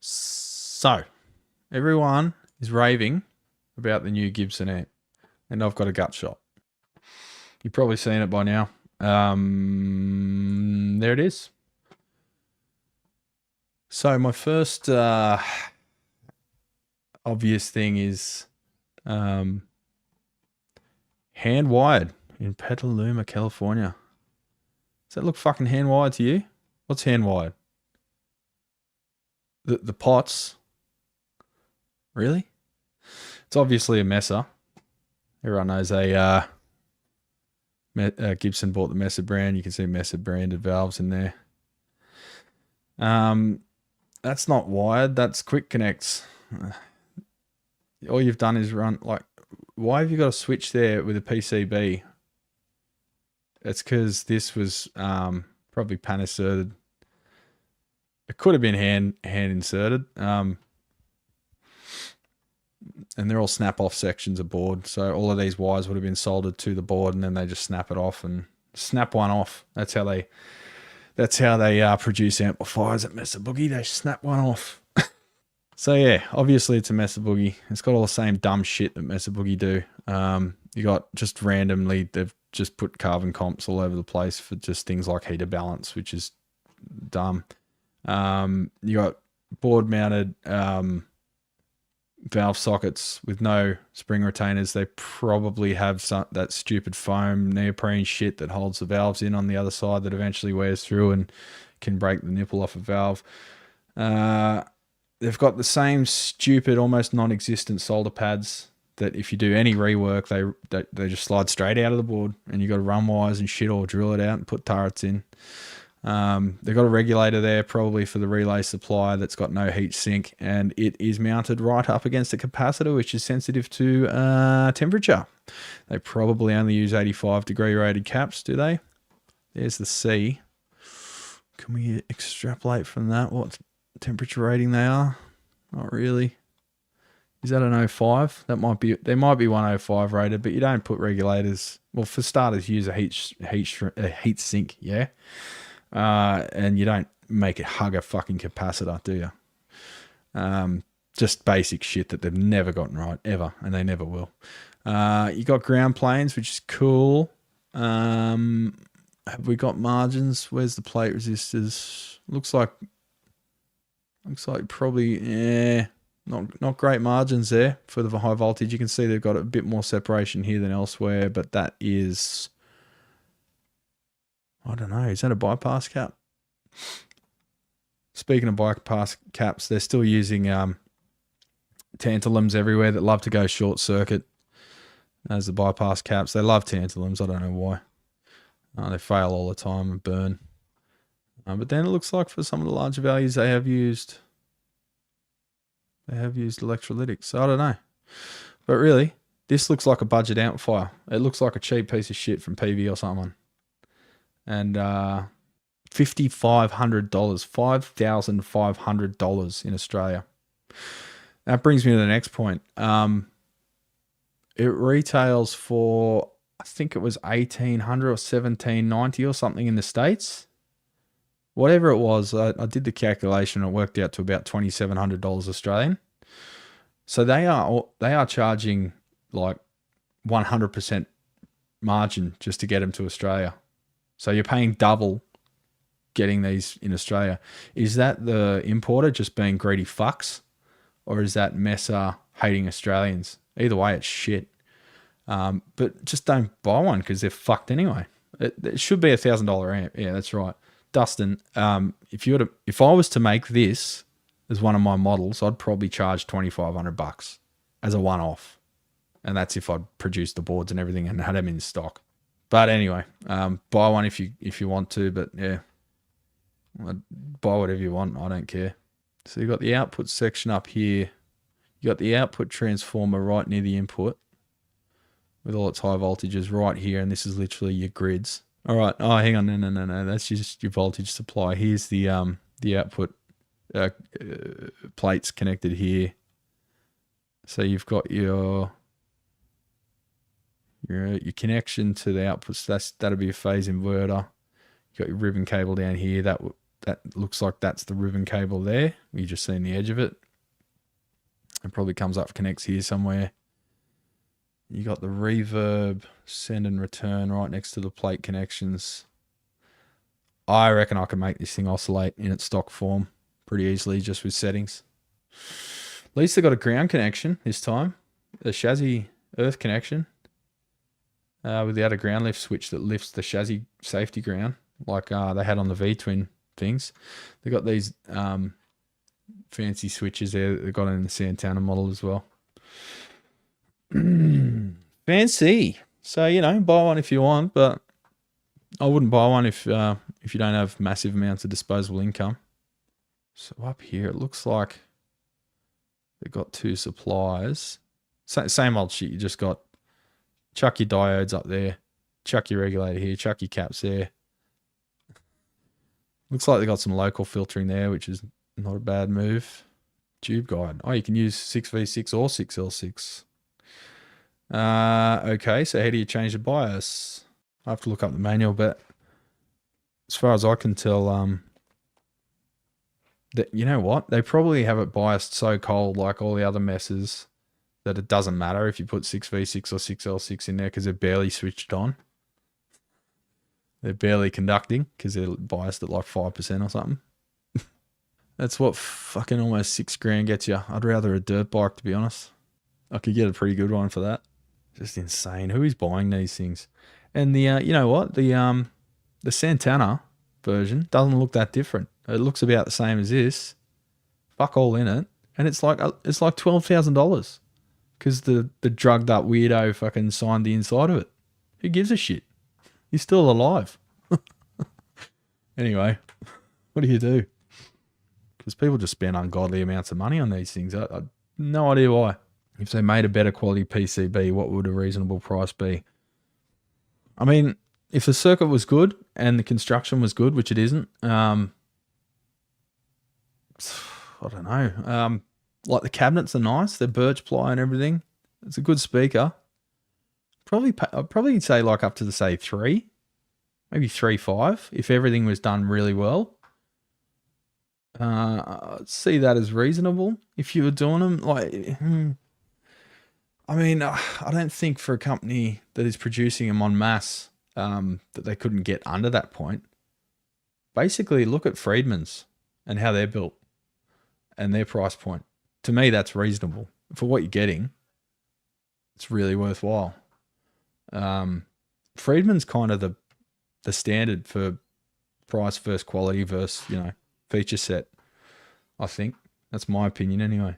So, everyone is raving about the new Gibson amp, and I've got a gut shot. You've probably seen it by now. There it is. So my first obvious thing is hand wired in Petaluma, California. Does that look fucking hand wired to you? What's hand wired? The pots. Really? It's obviously a Messer. Everyone knows Gibson bought the Messer brand. You can see Messer branded valves in there. That's not wired. That's quick connects. All you've done is run, like, why have you got a switch there with a PCB? It's because this was probably pan inserted. It could have been hand inserted. And they're all snap off sections of board. So all of these wires would have been soldered to the board, and then they just snap it off and snap one off. That's how they produce amplifiers at Messer Boogie. They snap one off. So yeah, obviously it's a Messer Boogie. It's got all the same dumb shit that Messer Boogie do. You got just randomly, they've just put carbon comps all over the place for just things like heater balance, which is dumb. You got board mounted valve sockets with no spring retainers. They probably have that stupid foam neoprene shit that holds the valves in on the other side that eventually wears through and can break the nipple off a valve. They've got the same stupid, almost non-existent solder pads that if you do any rework, they just slide straight out of the board, and you got to run wires and shit or drill it out and put turrets in. They've got a regulator there probably for the relay supply that's got no heat sink, and it is mounted right up against a capacitor which is sensitive to temperature. They probably only use 85 degree rated caps, do they? There's the C. Can we extrapolate from that what temperature rating they are? Not really. Is that an 05? There might be 105 rated, but you don't put regulators. Well, for starters, you use a heat sink, yeah. And you don't make it hug a fucking capacitor, do you? Just basic shit that they've never gotten right, ever, and they never will. You got ground planes, which is cool. Have we got margins? Where's the plate resistors? Looks like probably, not great margins there for the high voltage. You can see they've got a bit more separation here than elsewhere, but that is, I don't know. Is that a bypass cap? Speaking of bypass caps, they're still using tantalums everywhere that love to go short circuit as the bypass caps. They love tantalums. I don't know why. They fail all the time and burn. But then it looks like for some of the larger values they have used electrolytics. So I don't know. But really, this looks like a budget amplifier. It looks like a cheap piece of shit from PV or someone. And $5,500, $5,500 in Australia. That brings me to the next point. It retails for, I think it was $1,800 or $1,790 or something in the States. Whatever it was, I did the calculation. It worked out to about $2,700 Australian. So they are charging like 100% margin just to get them to Australia. So you're paying double getting these in Australia. Is that the importer just being greedy fucks? Or is that Messer hating Australians? Either way, it's shit. But just don't buy one because they're fucked anyway. It should be $1,000 amp. Yeah, that's right. Dustin, if I was to make this as one of my models, I'd probably charge $2,500 as a one-off. And that's if I'd produced the boards and everything and had them in stock. But anyway, buy one if you want to, but yeah, buy whatever you want. I don't care. So you've got the output section up here. You got the output transformer right near the input with all its high voltages right here, and this is literally your grids. All right. Oh, hang on. No. That's just your voltage supply. Here's the output plates connected here. So you've got your connection to the outputs. That'll be a phase inverter. You got your ribbon cable down here. That looks like that's the ribbon cable there. You just seen the edge of it. It probably comes up, connects here somewhere. You got the reverb, send and return right next to the plate connections. I reckon I can make this thing oscillate in its stock form pretty easily just with settings. At least they got a ground connection this time. A chassis earth connection. Without a ground lift switch that lifts the chassis safety ground like they had on the V-twin things. They got these fancy switches there that they got in the Santana model as well. Fancy. So, you know, buy one if you want, but I wouldn't buy one if you don't have massive amounts of disposable income. So up here, it looks like they've got two suppliers. Same old shit. You just got chuck your diodes up there, chuck your regulator here, chuck your caps there. Looks like they got some local filtering there, which is not a bad move. Tube guide. Oh, you can use 6V6 or 6L6. Okay, so how do you change the bias? I have to look up the manual, but as far as I can tell, you know what? They probably have it biased so cold like all the other messes that it doesn't matter if you put 6V6 or 6L6 in there because they're barely switched on. They're barely conducting because they're biased at like 5% or something. That's what fucking almost $6,000 gets you. I'd rather a dirt bike, to be honest. I could get a pretty good one for that. Just insane. Who is buying these things? And the you know what? The Santana version doesn't look that different. It looks about the same as this. Fuck all in it, and it's like $12,000 because the drugged up weirdo fucking signed the inside of it. Who gives a shit? He's still alive. Anyway, what do you do? Because people just spend ungodly amounts of money on these things. I no idea why. If they made a better quality PCB, what would a reasonable price be? I mean, if the circuit was good and the construction was good, which it isn't, I don't know. Like the cabinets are nice. They're birch ply and everything. It's a good speaker. I'd probably say like up to the say 3, maybe 3.5 if everything was done really well. I'd see that as reasonable if you were doing them. Like, I mean, I don't think for a company that is producing them en masse that they couldn't get under that point. Basically, look at Friedman's and how they're built and their price point. To me, that's reasonable. For what you're getting, it's really worthwhile. Friedman's kind of the standard for price versus quality versus, you know, feature set. I think that's my opinion anyway.